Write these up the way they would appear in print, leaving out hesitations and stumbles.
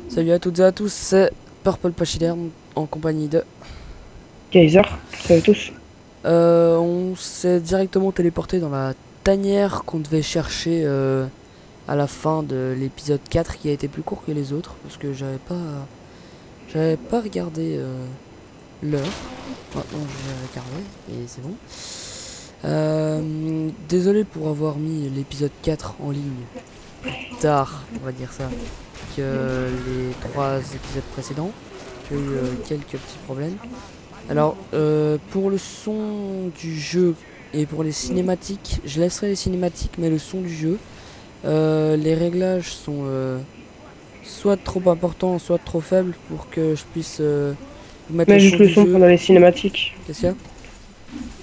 Salut à toutes et à tous, c'est Purple Pachider en compagnie de... Kaiser, salut à tous. On s'est directement téléporté dans la tanière qu'on devait chercher à la fin de l'épisode 4 qui a été plus court que les autres parce que j'avais pas regardé l'heure. Maintenant je vais regarder et c'est bon. Désolé pour avoir mis l'épisode 4 en ligne tard, on va dire ça, que les 3 épisodes précédents. J'ai eu quelques petits problèmes. Alors, pour le son du jeu et pour les cinématiques, je laisserai les cinématiques, mais le son du jeu, les réglages sont soit trop importants, soit trop faibles pour que je puisse vous mettre le Mets juste son le du son jeu. pendant les cinématiques. Qu'est-ce qu'il y a?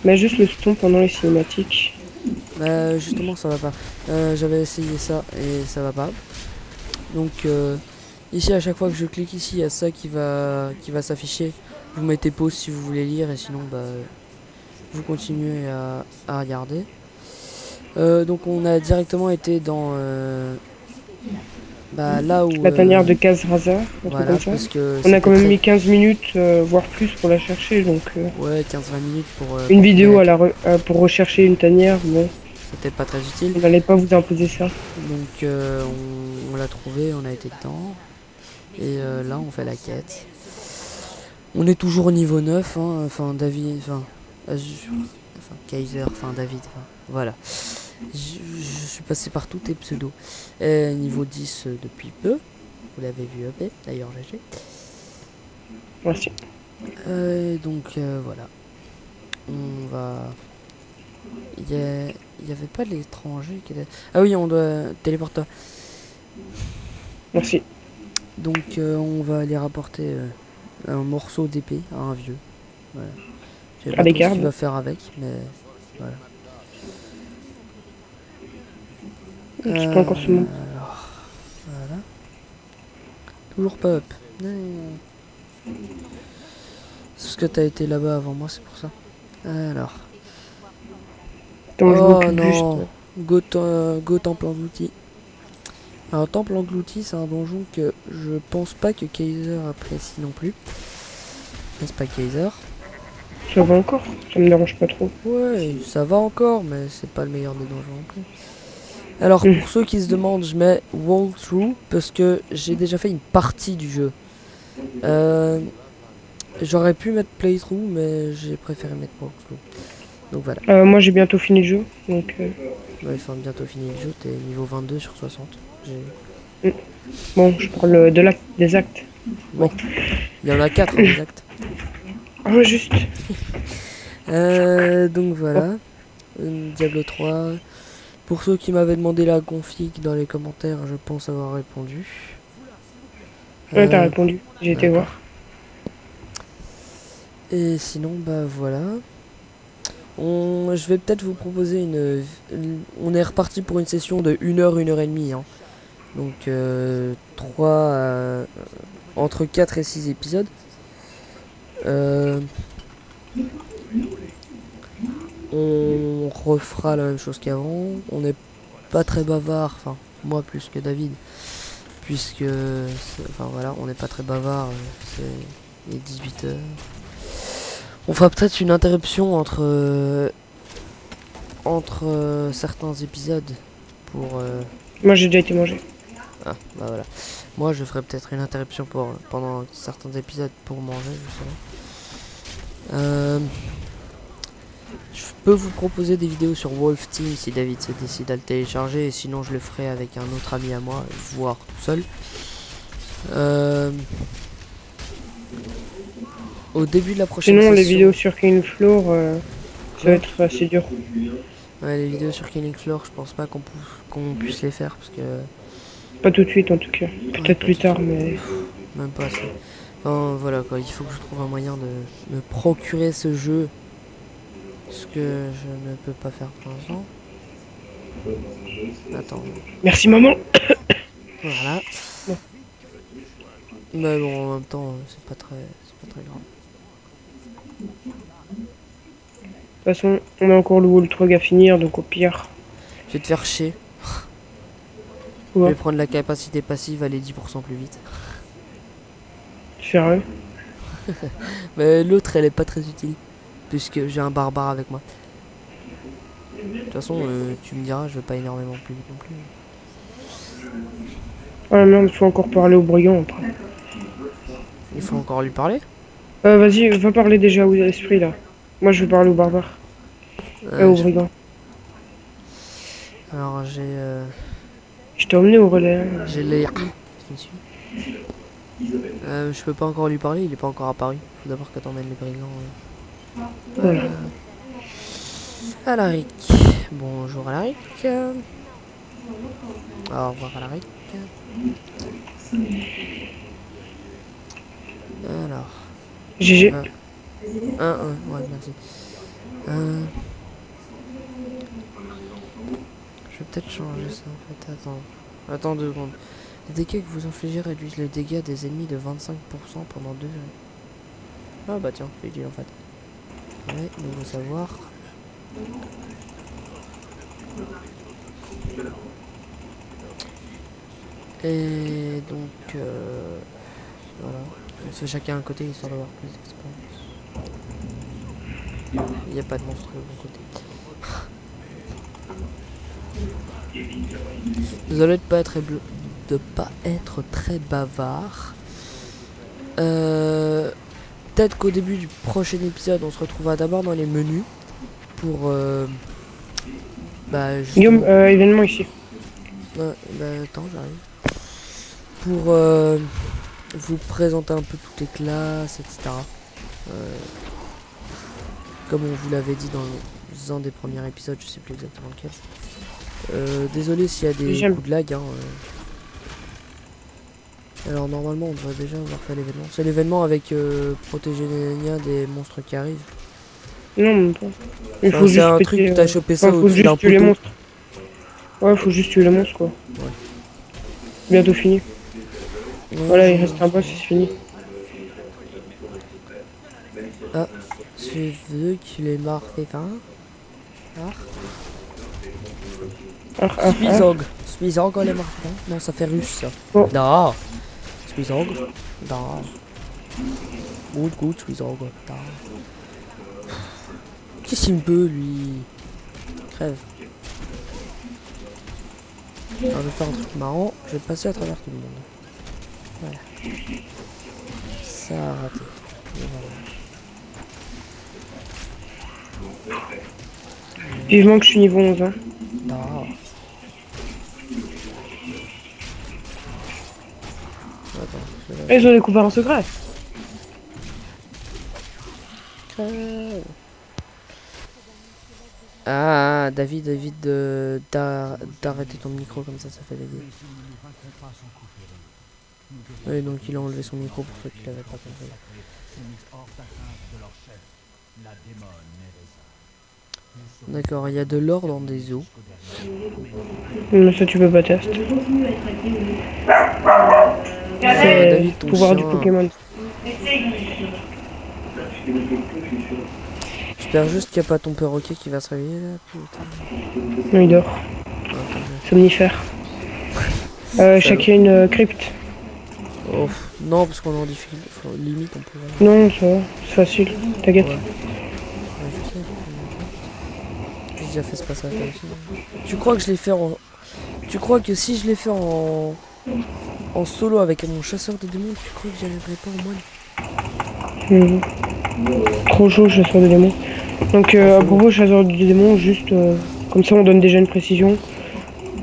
Mets juste le son pendant les cinématiques. Bah, justement, ça va pas. J'avais essayé ça et ça va pas. Donc, ici, à chaque fois que je clique ici, il y a ça qui va s'afficher. Vous mettez pause si vous voulez lire et sinon, bah, vous continuez à regarder. Donc on a directement été dans bah, là où La tanière de Kazraza, un truc voilà, comme ça. parce que On a quand c'était même très mis 15 minutes, voire plus pour la chercher, donc ouais 15-20 minutes une pour trouver vidéo la... pour rechercher une tanière, bon, C'était pas très utile. on n'allait pas vous imposer ça. Donc on l'a trouvé, on a été dedans. Et là on fait la quête. On est toujours au niveau 9, hein, enfin David, enfin Azur, enfin Kaiser, enfin David, enfin, voilà. Je suis passé par tous tes pseudos. Niveau 10 depuis peu. Vous l'avez vu EP, d'ailleurs GG. Merci. Donc voilà. On va... Il y avait pas de l'étranger qui était... Ah oui, on doit téléporter. Merci. Donc on va aller rapporter un morceau d'épée à un vieux. Voilà. Je sais À pas trop ce qu'il gardes. va faire avec, mais voilà. C'est pas encore ce mot. Alors, voilà. Toujours pas up. C'est parce que t'as été là-bas avant moi, c'est pour ça. Alors. Donc je Oh m'occupe juste. non. Go Temple Englouti. Alors Temple Englouti, c'est un donjon que je pense pas que Kaiser apprécie non plus. N'est-ce pas Kaiser? Ça va encore, ça me dérange pas trop. Ouais, ça va encore, mais c'est pas le meilleur des donjons non plus. Alors pour ceux qui se demandent, je mets walkthrough parce que j'ai déjà fait une partie du jeu. J'aurais pu mettre playthrough, mais j'ai préféré mettre walkthrough. Donc voilà. Moi j'ai bientôt fini le jeu, donc Ouais, enfin, bientôt fini le jeu, t'es niveau 22 sur 60. bon, je parle des actes. Ouais. Il y en a 4 des actes. Ah, juste. Donc voilà. Diablo 3. Pour ceux qui m'avaient demandé la config dans les commentaires, je pense avoir répondu. Ouais, t'as répondu, j'ai été voir. Et sinon, bah voilà. Je vais peut-être vous proposer on est reparti pour une session de 1 heure, 1 heure et demie. Hein. Donc, 3... entre 4 et 6 épisodes. On refera la même chose qu'avant. On n'est pas très bavard, enfin, moi plus que David. Puisque, enfin voilà, on n'est pas très bavard. C'est 18h. On fera peut-être une interruption entre certains épisodes pour... Moi j'ai déjà été mangé. Ah, bah voilà. Moi, je ferai peut-être une interruption pendant certains épisodes pour manger, justement. Je peux vous proposer des vidéos sur Wolf Team si David se décide à le télécharger. Et sinon, je le ferai avec un autre ami à moi, voire tout seul. Au début de la prochaine Sinon, session... les vidéos sur Killing Floor, ça va être assez dur. Ouais, les vidéos sur Killing Floor, je pense pas qu'on puisse les faire parce que... Pas tout de suite en tout cas. Peut-être plus tard, mais... Même pas assez. Enfin, voilà quoi, il faut que je trouve un moyen de me procurer ce jeu. Ce que je ne peux pas faire pour l'instant. Attends. Merci maman. Voilà. Bon. Mais bon, en même temps, c'est pas très grave. De toute façon, on a encore le Wall 3 à finir, donc au pire... Je vais te faire chier. Je Ouais. vais prendre la capacité passive, aller 10% plus vite. Sérieux? Mais l'autre, elle est pas très utile. Puisque j'ai un barbare avec moi. De toute façon, tu me diras, je vais pas énormément plus vite non plus. Ah non, il faut encore parler au brigand après. Il faut encore lui parler. Vas-y, va parler déjà au esprit là. Moi je vais parler au barbare. Au Je- brigand. Alors Je t'ai emmené au relais. Hein. j'ai les... je peux pas encore lui parler, il est pas encore apparu. Faut d'abord que t'emmènes les brigands. Ouais. Alaric. Bonjour Alaric. Au revoir Alaric. Alors. GG. 1, ouais, merci. Je vais peut-être changer ça en fait. Attends 2 secondes. Les dégâts que vous infligez réduisent les dégâts des ennemis de 25% pendant 2 heures. Ah bah tiens, c'est utile en fait. Ouais, nouveau savoir. Et donc voilà. On se fait chacun un côté histoire d'avoir plus d'expérience. Il n'y a pas de monstre de mon côté. Désolé de pas être très bavard. Peut-être qu'au début du prochain épisode, on se retrouvera d'abord dans les menus pour Guillaume, événement ici. attends, j'arrive. Pour vous présenter un peu toutes les classes, etc. Comme on vous l'avait dit dans un des premiers épisodes, je sais plus exactement lequel. Désolé s'il y a des coups de lag. Hein, Alors normalement on devrait déjà avoir fait l'événement. C'est l'événement avec protéger les liens des monstres qui arrivent. Non, même pas. Il Enfin, faut c'est juste un péter, truc que t'as chopé ça faut au-dessus juste d'un tuer les poteau. monstres. Ouais, faut juste tuer les monstres quoi. Ouais. Bientôt fini. Ouais, Voilà, il reste un boss et c'est fini. Ah, je veux qu'il est mort, c'est fin. Suizog. Suizog, elle est morte. Non, ça fait russe ça. Oh. Da. Suizog. Da. Good, Suizog. Da. Qu'est-ce qu'il me peut, lui? Crève. Alors, je vais faire un truc marrant. Je vais passer à travers tout le monde. Voilà. Ça a raté. Et voilà. Vivement que je suis niveau 11. Hein. Da. Attends, Ils ont découvert un secret. Ah, David, d'arrêter ton micro comme ça fait des dégâts. Oui, donc il a enlevé son micro pour ceux qui l'avaient pas compris. D'accord, il y a de l'or dans des eaux. Mais ça tu peux pas tester. C'est David, le ton pouvoir du chien. Pokémon. J'espère juste qu'il n'y a pas ton perroquet qui va se réveiller là, putain. Non, il dort. Ah, Somnifère. Chacun une crypte. oh, non, parce qu'on est en difficulté. Enfin, limite, on pourrait. Non, ça va. C'est facile. T'inquiète. Ouais. Ouais, je sais. J'ai déjà fait ce passage là aussi. Tu crois que je l'ai fait en. Tu crois que si je l'ai fait en solo avec mon chasseur de démons, tu crois que j'y arriverai pas au moine? Trop chaud, chasseur de démons. Donc, à propos, chasseur de démons, juste comme ça, on donne déjà une précision.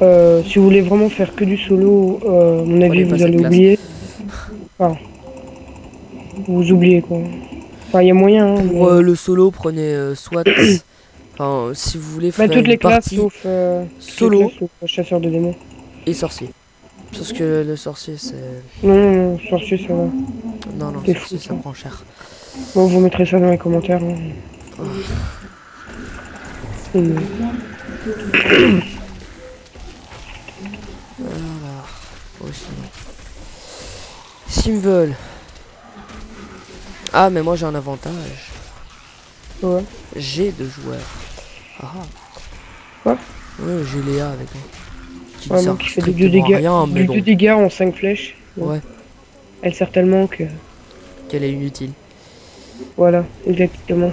Si vous voulez vraiment faire que du solo, à mon avis, vous allez oublier. Enfin, vous oubliez quoi. Enfin, il y a moyen. Hein, Pour mais... le solo, prenez soit. Enfin, si vous voulez faire toutes les une classes partie sauf solo chasseur de démons. et sorcier. Parce que le sorcier, c'est. Non, sorcier, ça va. Non, T'es sorcier, fou, ça toi. prend cher. Bon, vous mettrez ça dans les commentaires. Hein. Alors, aussi. S'ils me veulent. Ah, mais moi j'ai un avantage. Ouais. J'ai 2 joueurs. Ah. Quoi? Ouais, j'ai Léa avec moi. qui ne sert qui fait strictement de 2 dégâts, à rien, mais bon. 2 dégâts en 5 flèches. Ouais. Elle sert tellement que... Qu'elle est inutile. Voilà, exactement.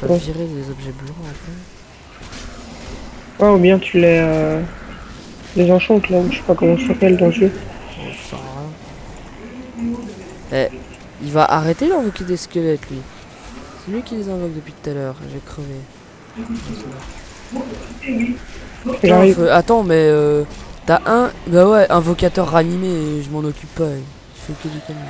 Je dois virer des objets blancs après. Oh, ou bien tu les enchantes là, ou je sais pas comment ça s'appelle dans le jeu. Ça sert à rien. Il va arrêter d'invoquer des squelettes lui. C'est lui qui les invoque depuis tout à l'heure. J'ai crevé. J'arrive. Attends, mais t'as un. Bah ouais, invocateur ranimé et je m'en occupe pas. Je fais que du conneries.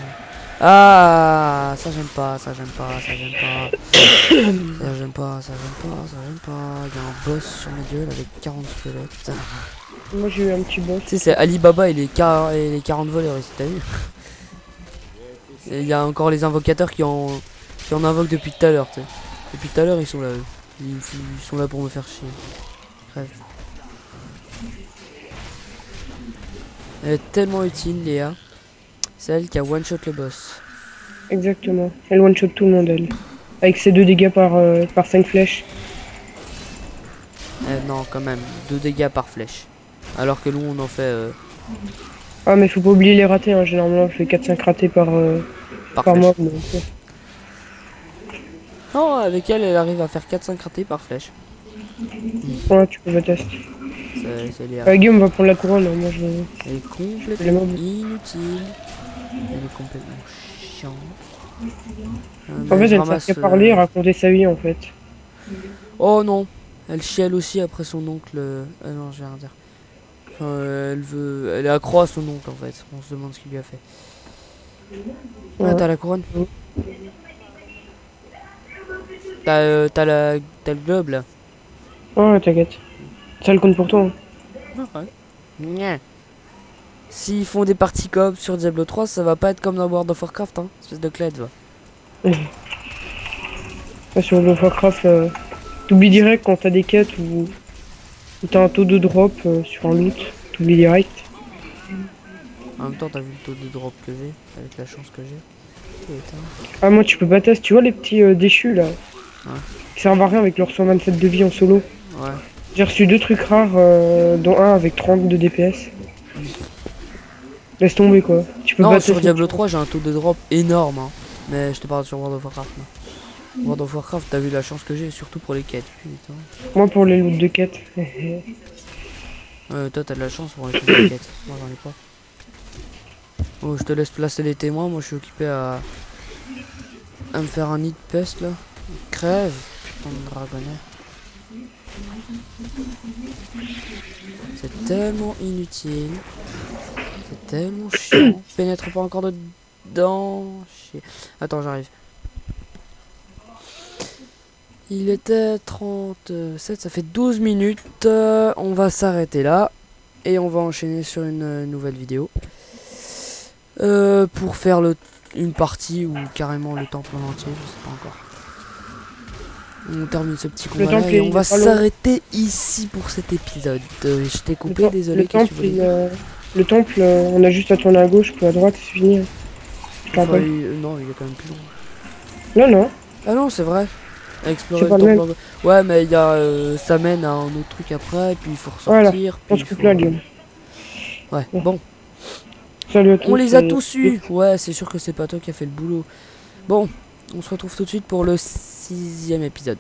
Ah, ça j'aime pas, ça j'aime pas, ça j'aime pas. Ça j'aime pas, ça j'aime pas, ça j'aime pas. Il y a un boss sur mes gueules avec 40 squelettes. Moi j'ai eu un petit boss. Tu sais, c'est Alibaba et les 40 voleurs ici, t'as vu? Et il y a encore les invocateurs qui en invoquent depuis tout à l'heure, tu sais. Depuis tout à l'heure, ils sont là, eux. Ils sont là pour me faire chier. Bref. Elle est tellement utile, Léa. C'est elle qui a one-shot le boss. Exactement. Elle one-shot tout le monde, elle. Avec ses 2 dégâts par 5 flèches. Non, quand même. 2 dégâts par flèche. Alors que nous, on en fait... Ah, mais faut pas oublier les ratés, hein. Généralement, je fais 4-5 ratés par mob. Donc... Non, avec elle, elle arrive à faire 4-5 ratés par flèche. Ouais, tu peux le tester. C'est Léa. Guillaume va prendre la couronne, hein. Moi je... Elle est complètement inutile. Elle est complètement chiante. En fait, elle ne sert qu'à parler et raconter sa vie, en fait. Oh non. Elle chiale aussi après son oncle. Ah non, je vais rien dire. Enfin, elle est accro à son oncle, en fait. On se demande ce qu'il lui a fait. Ouais, t'as la couronne. T'as le globe, là. Ouais, t'inquiète. Ça le compte pour toi. Hein. Ouais. S'ils font des parties coop sur Diablo 3, ça va pas être comme dans World of Warcraft, hein. Espèce de clé, va. Sur World of Warcraft, t'oublies direct quand t'as des quêtes ou t'as un taux de drop sur un loot. T'oublies direct. En même temps, t'as vu le taux de drop que j'ai, avec la chance que j'ai. Ah, moi, tu peux pas tester. Tu vois les petits déchus là, qui servent à rien avec leur 127 de vie en solo. Ouais. J'ai reçu 2 trucs rares, dont un avec 30 de DPS. Laisse tomber quoi. Tu peux non, pas sur Diablo 3, j'ai un taux de drop énorme. Hein. Mais je te parle sur World of Warcraft. Non. World of Warcraft, t'as vu la chance que j'ai, surtout pour les quêtes. Putain. Moi, pour les loots de quêtes. Toi, t'as de la chance pour les quêtes. Moi, j'en ai pas. Oh, je te laisse placer les témoins. Moi, je suis occupé à me faire un nid de peste là. Crève, putain de dragonnet. C'est tellement inutile. C'est tellement chiant. Pénètre pas encore dedans. Chier. Attends, j'arrive. Il était 37, ça fait 12 minutes. On va s'arrêter là. Et on va enchaîner sur une nouvelle vidéo. Pour faire une partie ou carrément le temple en entier, je sais pas encore. On termine ce petit combat là et on va s'arrêter ici pour cet épisode. Je t'ai coupé, désolé. Le temple, on a juste à tourner à gauche puis à droite, c'est fini. Non, il est quand même plus long. Non, non. Ah non, c'est vrai. Explorer le temple. Ouais, mais il y a ça mène à un autre truc après, et puis il faut ressortir. Voilà, on se coupe là, Guillaume. Ouais, bon. Salut à tous. On les a tous eus. Ouais, c'est sûr que c'est pas toi qui a fait le boulot. Bon, on se retrouve tout de suite pour le 6e épisode.